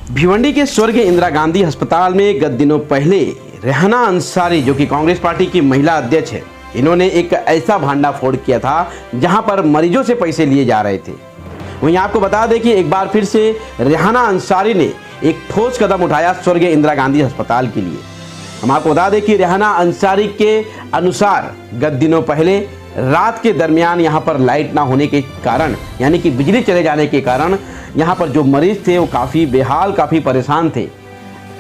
भिवंडी के स्वर्गीय इंदिरा गांधी अस्पताल में गत दिनों पहले रेहाना अंसारी, जो कि कांग्रेस पार्टी की महिला अध्यक्ष है, इन्होंने एक ऐसा भांडाफोड़ किया था जहां पर मरीजों से पैसे लिए जा रहे थे। वहीं आपको बता दें कि एक बार फिर से रेहाना अंसारी ने एक ठोस कदम उठाया स्वर्गीय इंदिरा गांधी अस्पताल के लिए। हम आपको बता दें कि रेहाना अंसारी के अनुसार गत दिनों पहले रात के दरमियान यहाँ पर लाइट ना होने के कारण, यानी कि बिजली चले जाने के कारण यहाँ पर जो मरीज थे वो काफ़ी बेहाल, काफ़ी परेशान थे।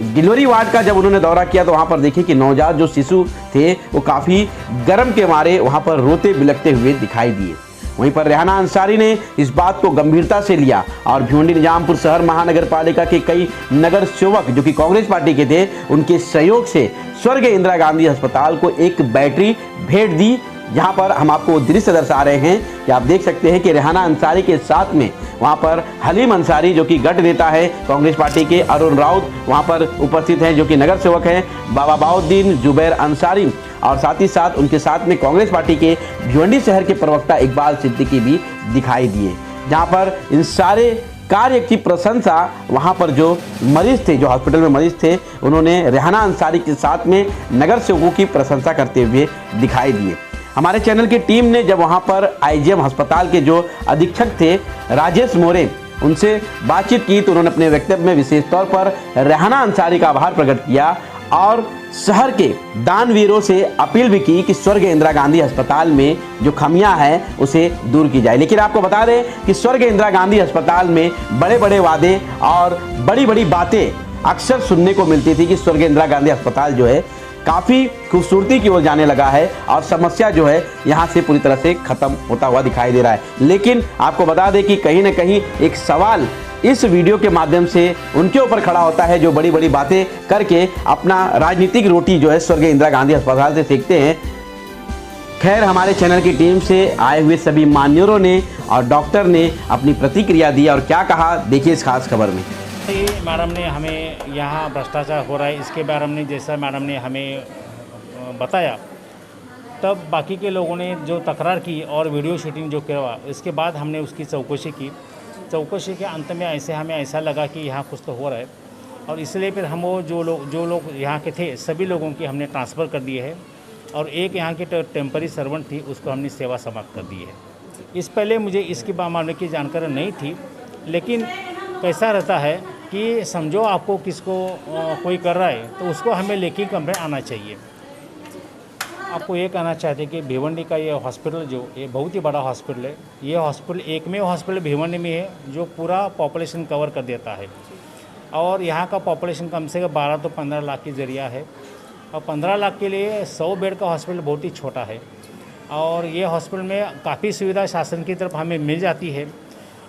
डिलीवरी वार्ड का जब उन्होंने दौरा किया तो वहाँ पर देखिए कि नवजात जो शिशु थे वो काफ़ी गर्म के मारे वहाँ पर रोते बिलखते हुए दिखाई दिए। वहीं पर रेहाना अंसारी ने इस बात को गंभीरता से लिया और भिवंडी निजामपुर शहर महानगर पालिका के कई नगर सेवक जो कि कांग्रेस पार्टी के थे, उनके सहयोग से स्वर्गीय इंदिरा गांधी अस्पताल को एक बैटरी भेंट दी। जहां पर हम आपको दृश्य दर्शा रहे हैं कि आप देख सकते हैं कि रेहाना अंसारी के साथ में वहां पर हलीम अंसारी जो कि गढ़ नेता है कांग्रेस पार्टी के, अरुण राउत वहां पर उपस्थित हैं जो कि नगर सेवक हैं, बाबा बाउद्दीन, जुबैर अंसारी और साथ ही साथ उनके साथ में कांग्रेस पार्टी के भिवंडी शहर के प्रवक्ता इकबाल सिद्दीकी भी दिखाई दिए। जहां पर इन सारे कार्य की प्रशंसा वहां पर जो मरीज थे, जो हॉस्पिटल में मरीज थे, उन्होंने रेहाना अंसारी के साथ में नगर सेवकों की प्रशंसा करते हुए दिखाई दिए। हमारे चैनल की टीम ने जब वहां पर आईजीएम अस्पताल के जो अधीक्षक थे राजेश मोरे, उनसे बातचीत की तो उन्होंने अपने वक्तव्य में विशेष तौर पर रेहाना अंसारी का आभार प्रकट किया और शहर के दानवीरों से अपील भी की कि स्वर्गीय इंदिरा गांधी अस्पताल में जो खामियां हैं उसे दूर की जाए। लेकिन आपको बता दें कि स्वर्गीय इंदिरा गांधी अस्पताल में बड़े बड़े वादे और बड़ी बड़ी बातें अक्सर सुनने को मिलती थी कि स्वर्गीय इंदिरा गांधी अस्पताल जो है काफ़ी खूबसूरती की ओर जाने लगा है और समस्या जो है यहाँ से पूरी तरह से खत्म होता हुआ दिखाई दे रहा है। लेकिन आपको बता दें कि कहीं ना कहीं एक सवाल इस वीडियो के माध्यम से उनके ऊपर खड़ा होता है जो बड़ी बड़ी बातें करके अपना राजनीतिक रोटी जो है स्वर्गीय इंदिरा गांधी अस्पताल से सेकते हैं। खैर, हमारे चैनल की टीम से आए हुए सभी मान्यवरों ने और डॉक्टर ने अपनी प्रतिक्रिया दी और क्या कहा, देखिए इस खास खबर में। मैडम ने हमें यहाँ भ्रष्टाचार हो रहा है इसके बारे में जैसा मैडम ने हमें बताया, तब बाकी के लोगों ने जो तकरार की और वीडियो शूटिंग जो करवा, इसके बाद हमने उसकी चौकसी की। चौकसी के अंत में हमें ऐसा लगा कि यहाँ कुछ तो हो रहा है और इसलिए फिर हम वो जो लोग यहाँ के थे सभी लोगों की हमने ट्रांसफ़र कर दिए है और एक यहाँ की टेम्पररी सर्वेंट थी उसको हमने सेवा समाप्त कर दी है। इस पहले मुझे इसके मामले की जानकारी नहीं थी, लेकिन कैसा रहता है कि समझो आपको किसको कोई कर रहा है तो उसको हमें लेके कमरे आना चाहिए। आपको ये कहना चाहते कि भिवंडी का ये हॉस्पिटल जो ये बहुत ही बड़ा हॉस्पिटल है, ये हॉस्पिटल एकमेव हॉस्पिटल भिवंडी में है जो पूरा पॉपुलेशन कवर कर देता है और यहाँ का पॉपुलेशन कम से कम 12 तो 15 लाख की ज़रिया है और 15 लाख के लिए 100 बेड का हॉस्पिटल बहुत ही छोटा है और ये हॉस्पिटल में काफ़ी सुविधा शासन की तरफ हमें मिल जाती है।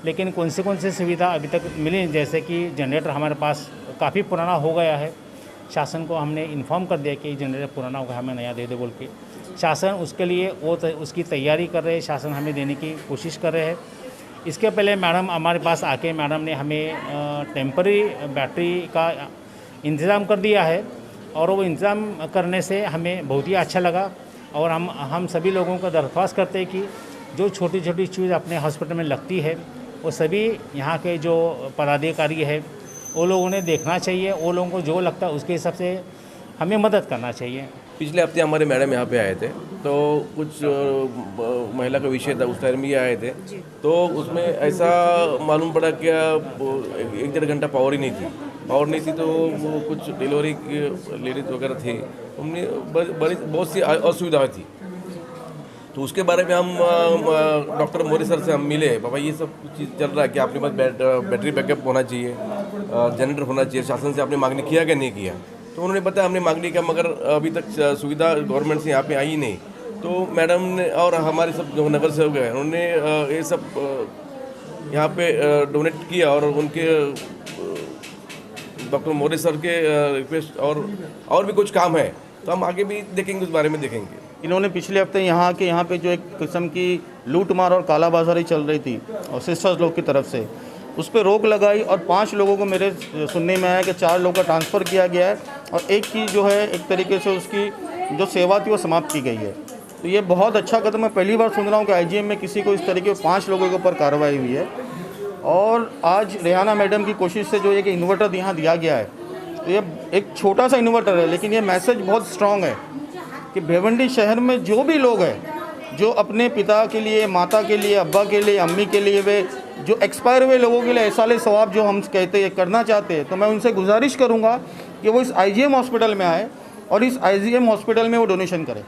लेकिन कौन सी सुविधा अभी तक मिली, जैसे कि जनरेटर हमारे पास काफ़ी पुराना हो गया है, शासन को हमने इन्फॉर्म कर दिया कि जनरेटर पुराना हो गया, हमें नया दे दे बोल के। शासन उसके लिए उसकी तैयारी कर रहे हैं, शासन हमें देने की कोशिश कर रहे हैं। इसके पहले मैडम हमारे पास आके मैडम ने हमें टेम्पररी बैटरी का इंतज़ाम कर दिया है और वो इंतज़ाम करने से हमें बहुत ही अच्छा लगा और हम सभी लोगों को दरख्वास्त करते हैं कि जो छोटी छोटी चीज़ अपने हॉस्पिटल में लगती है वो सभी यहाँ के जो पदाधिकारी है वो लोगों ने देखना चाहिए, वो लोगों को जो लगता है उसके हिसाब से हमें मदद करना चाहिए। पिछले हफ्ते हमारे मैडम यहाँ पे आए थे तो कुछ महिला का विषय था, उस टाइम ये आए थे तो उसमें ऐसा मालूम पड़ा कि 1-1.5 घंटा पावर नहीं थी तो वो कुछ डिलीवरी लेडीज वगैरह थे, उनमें बहुत सी असुविधाएँ थी। तो उसके बारे में हम डॉक्टर मोरे सर से हम मिले, बाबा ये सब चीज़ चल रहा है कि आपके पास बैटरी बैकअप होना चाहिए, जनरेटर होना चाहिए, शासन से आपने मांगनी किया क्या नहीं किया। तो उन्होंने बताया हमने मांगनी किया मगर अभी तक सुविधा गवर्नमेंट से यहाँ पे आई नहीं। तो मैडम ने और हमारे सब जो नगर सेवक हैं उन्होंने ये सब यहाँ पे डोनेट किया और उनके डॉक्टर मोरे सर के रिक्वेस्ट और भी कुछ काम है तो हम आगे भी देखेंगे, उस बारे में देखेंगे। इन्होंने पिछले हफ्ते यहाँ पे जो एक किस्म की लूटमार और कालाबाजारी चल रही थी और सिस्टर्स लोग की तरफ से, उस पर रोक लगाई और 5 लोगों को मेरे सुनने में आया कि 4 लोगों का ट्रांसफ़र किया गया है और एक की जो है एक तरीके से उसकी जो सेवा थी वो समाप्त की गई है। तो ये बहुत अच्छा कदम है। पहली बार सुन रहा हूँ कि आईजीएम में किसी को इस तरीके 5 लोगों के ऊपर कार्रवाई हुई है। और आज रेहाना मैडम की कोशिश से जो एक इन्वर्टर यहाँ दिया गया है, तो ये एक छोटा सा इन्वर्टर है, लेकिन ये मैसेज बहुत स्ट्रॉन्ग है कि भिवंडी शहर में जो भी लोग हैं जो अपने पिता के लिए, माता के लिए, अब्बा के लिए, अम्मी के लिए, वे जो एक्सपायर हुए लोगों के लिए एहसाले सवाब जो हम कहते हैं करना चाहते हैं, तो मैं उनसे गुजारिश करूंगा कि वो इस IGM हॉस्पिटल में आए और इस IGM हॉस्पिटल में वो डोनेशन करें।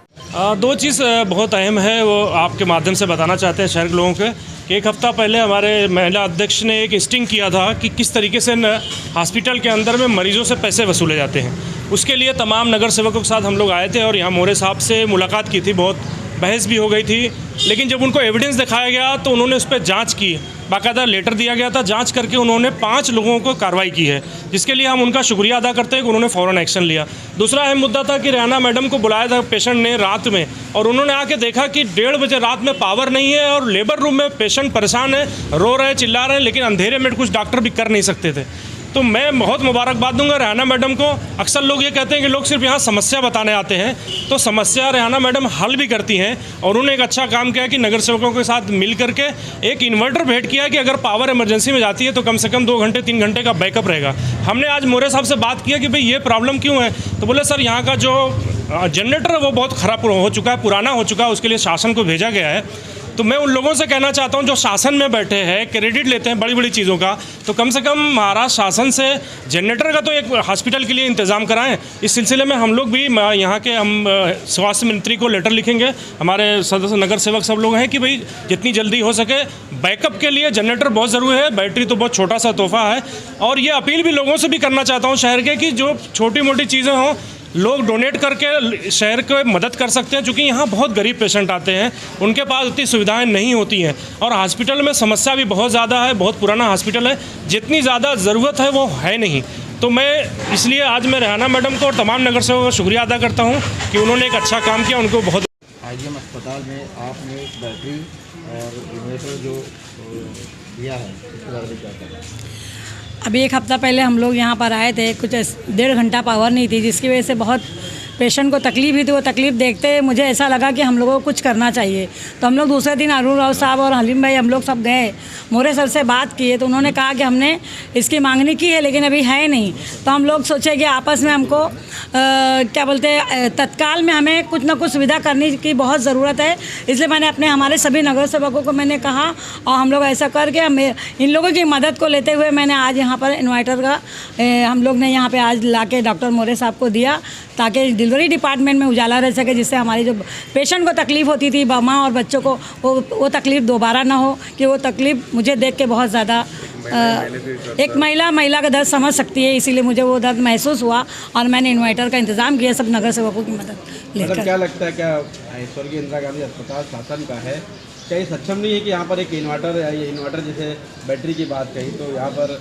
दो चीज़ बहुत अहम है, वो आपके माध्यम से बताना चाहते हैं शहर के लोगों के कि एक हफ़्ता पहले हमारे महिला अध्यक्ष ने एक स्टिंग किया था कि किस तरीके से हॉस्पिटल के अंदर में मरीजों से पैसे वसूले जाते हैं। उसके लिए तमाम नगर सेवकों के साथ हम लोग आए थे और यहाँ मोरे साहब से मुलाकात की थी, बहुत बहस भी हो गई थी, लेकिन जब उनको एविडेंस दिखाया गया तो उन्होंने उस पर जांच की, बाकायदा लेटर दिया गया था, जांच करके उन्होंने 5 लोगों को कार्रवाई की है, जिसके लिए हम उनका शुक्रिया अदा करते हैं कि उन्होंने फ़ौरन एक्शन लिया। दूसरा अहम मुद्दा था कि रेहाना मैडम को बुलाया था पेशेंट ने रात में, और उन्होंने आके देखा कि 1:30 बजे रात में पावर नहीं है और लेबर रूम में पेशेंट परेशान है, रो रहे हैं, चिल्ला रहे हैं, लेकिन अंधेरे में कुछ डॉक्टर भी कर नहीं सकते थे। तो मैं बहुत मुबारकबाद दूंगा रेहाना मैडम को। अक्सर लोग ये कहते हैं कि लोग सिर्फ यहाँ समस्या बताने आते हैं, तो समस्या रेहाना मैडम हल भी करती हैं, और उन्होंने एक अच्छा काम किया कि नगर सेवकों के साथ मिल करके एक इन्वर्टर भेंट किया कि अगर पावर इमरजेंसी में जाती है तो कम से कम 2 घंटे 3 घंटे का बैकअप रहेगा। हमने आज मोरे साहब से बात किया कि भाई ये प्रॉब्लम क्यों है, तो बोले सर यहाँ का जो जनरेटर है वो बहुत ख़राब हो चुका है, पुराना हो चुका है, उसके लिए शासन को भेजा गया है। तो मैं उन लोगों से कहना चाहता हूं जो शासन में बैठे हैं, क्रेडिट लेते हैं बड़ी बड़ी चीज़ों का, तो कम से कम महाराष्ट्र शासन से जनरेटर का तो एक हॉस्पिटल के लिए इंतज़ाम कराएं। इस सिलसिले में हम लोग भी यहाँ के हम स्वास्थ्य मंत्री को लेटर लिखेंगे, हमारे सदस्य नगर सेवक सब लोग हैं कि भाई जितनी जल्दी हो सके बैकअप के लिए जनरेटर बहुत ज़रूरी है, बैटरी तो बहुत छोटा सा तोहफा है। और ये अपील भी लोगों से भी करना चाहता हूँ शहर के कि जो छोटी मोटी चीज़ें हों लोग डोनेट करके शहर को मदद कर सकते हैं, क्योंकि यहाँ बहुत गरीब पेशेंट आते हैं, उनके पास उतनी सुविधाएं नहीं होती हैं, और हॉस्पिटल में समस्या भी बहुत ज़्यादा है, बहुत पुराना हॉस्पिटल है, जितनी ज़्यादा ज़रूरत है वो है नहीं। तो मैं इसलिए आज मैं रेहाना मैडम को और तमाम नगर सेवकों का शुक्रिया अदा करता हूँ कि उन्होंने एक अच्छा काम किया, उनको बहुत। IGM अस्पताल में आपने बैटरी और इन्वर्टर जो दिया है इसके बारे में क्या कहना? अभी एक हफ़्ता पहले हम लोग यहाँ पर आए थे, कुछ 1.5 घंटा पावर नहीं थी, जिसकी वजह से बहुत पेशेंट को तकलीफ हुई थी। वो तकलीफ देखते मुझे ऐसा लगा कि हम लोगों को कुछ करना चाहिए, तो हम लोग दूसरे दिन अरुण राव साहब और हलीम भाई हम लोग सब गए, मोरे सर से बात किए, तो उन्होंने कहा कि हमने इसकी मांगनी की है लेकिन अभी है नहीं। तो हम लोग सोचे कि आपस में हमको क्या बोलते हैं तत्काल में हमें कुछ ना कुछ सुविधा करने की बहुत ज़रूरत है, इसलिए मैंने हमारे सभी नगर सेवकों को मैंने कहा, और हम लोग ऐसा करके इन लोगों की मदद को लेते हुए मैंने आज यहाँ पर इन्वर्टर का हम लोग ने यहाँ पे आज लाके डॉक्टर मोरे साहब को दिया, ताकि डिलीवरी डिपार्टमेंट में उजाला रह सके, जिससे हमारी जो पेशेंट को तकलीफ़ होती थी, माँ और बच्चों को, वो तकलीफ़ दोबारा ना हो। कि वो तकलीफ़ मुझे देख के बहुत ज़्यादा एक महिला का दर्द समझ सकती है, इसीलिए मुझे वो दर्द महसूस हुआ और मैंने इन्वर्टर का इंतज़ाम किया सब नगर सेवकों की मदद लेकर। क्या लगता है, क्या स्वर्गीय इंदिरा गांधी अस्पताल शासन का है, क्या ये सक्षम नहीं है कि यहाँ पर एक इन्वर्टर या ये इन्वर्टर जैसे बैटरी की बात कही तो यहाँ पर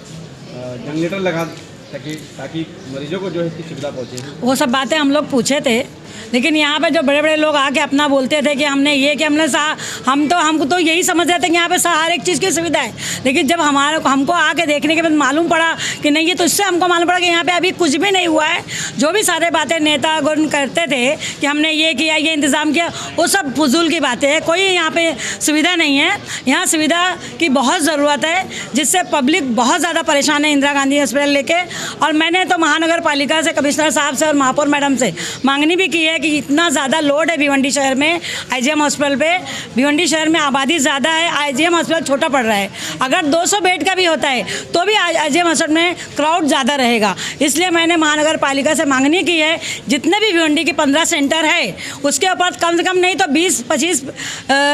जनरेटर लगा सके ताकि मरीजों को जो है इसकी सुविधा पहुँचे? वो सब बातें हम लोग पूछे थे, लेकिन यहाँ पे जो बड़े बड़े लोग आके अपना बोलते थे कि हमने ये कि हमने हमको तो यही समझ रहे थे कि यहाँ पे हर एक चीज़ की सुविधा है, लेकिन जब हमको आके देखने के बाद मालूम पड़ा कि नहीं है, तो इससे हमको मालूम पड़ा कि यहाँ पे अभी कुछ भी नहीं हुआ है। जो भी सारे बातें नेता गण करते थे कि हमने ये किया, ये इंतज़ाम किया, वो सब फजूल की बातें हैं। कोई यहाँ पे सुविधा नहीं है, यहाँ सुविधा की बहुत ज़रूरत है, जिससे पब्लिक बहुत ज़्यादा परेशान है इंदिरा गांधी हॉस्पिटल लेके। और मैंने तो महानगर पालिका से, कमिश्नर साहब से और महापौर मैडम से मांगनी भी की है कि इतना ज़्यादा लोड है भिवंडी शहर में IGM हॉस्पिटल पे, भिवंडी शहर में आबादी ज़्यादा है, IGM हॉस्पिटल छोटा पड़ रहा है, अगर 200 बेड का भी होता है तो भी IGM हॉस्पिटल में क्राउड ज़्यादा रहेगा। इसलिए मैंने महानगर पालिका से मांगनी की है, जितने भी भिवंडी के 15 सेंटर है उसके ऊपर कम से कम नहीं तो 20-25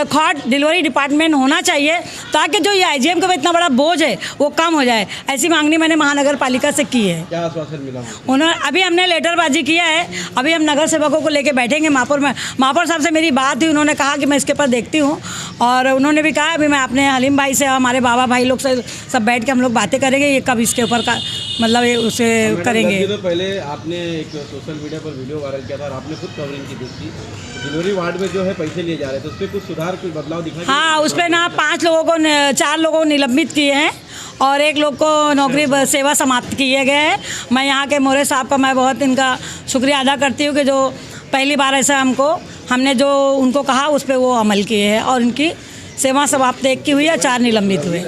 खाट डिलीवरी डिपार्टमेंट होना चाहिए, ताकि जो ये IGM का इतना बड़ा बोझ है वो कम हो जाए। ऐसी मांगनी मैंने महानगर पालिका से की है। क्या आश्वासन मिला उन्होंने? अभी हमने लेटरबाजी किया है, अभी हम नगर सेवकों को लेके बैठेंगे। महापौर साहब से मेरी बात हुई, उन्होंने कहा कि मैं इसके ऊपर देखती हूँ, और उन्होंने भी कहा अभी मैं अपने हलीम भाई से, हमारे बाबा भाई लोग से सब बैठ के हम लोग बातें करेंगे, ये कब इसके ऊपर का मतलब उसे करेंगे। तो पहले आपने एक सोशल मीडिया पर वीडियो वायरल किया था और आपने खुद कवरिंग की थी, डिलीवरी वार्ड में जो है पैसे लिए जा रहे थे, उस पर कुछ सुधार, कुछ बदलाव दिखा? हाँ, उस पर ना 4 लोगों को निलंबित किए हैं और 1 लोग को नौकरी सेवा समाप्त किए गए हैं। मैं यहाँ के मोरे साहब का मैं बहुत इनका शुक्रिया अदा करती हूँ कि जो पहली बार ऐसा हमने जो उनको कहा उस पर वो अमल किए हैं और उनकी सेवा समाप्त 1 की हुई है, 4 निलंबित हुए।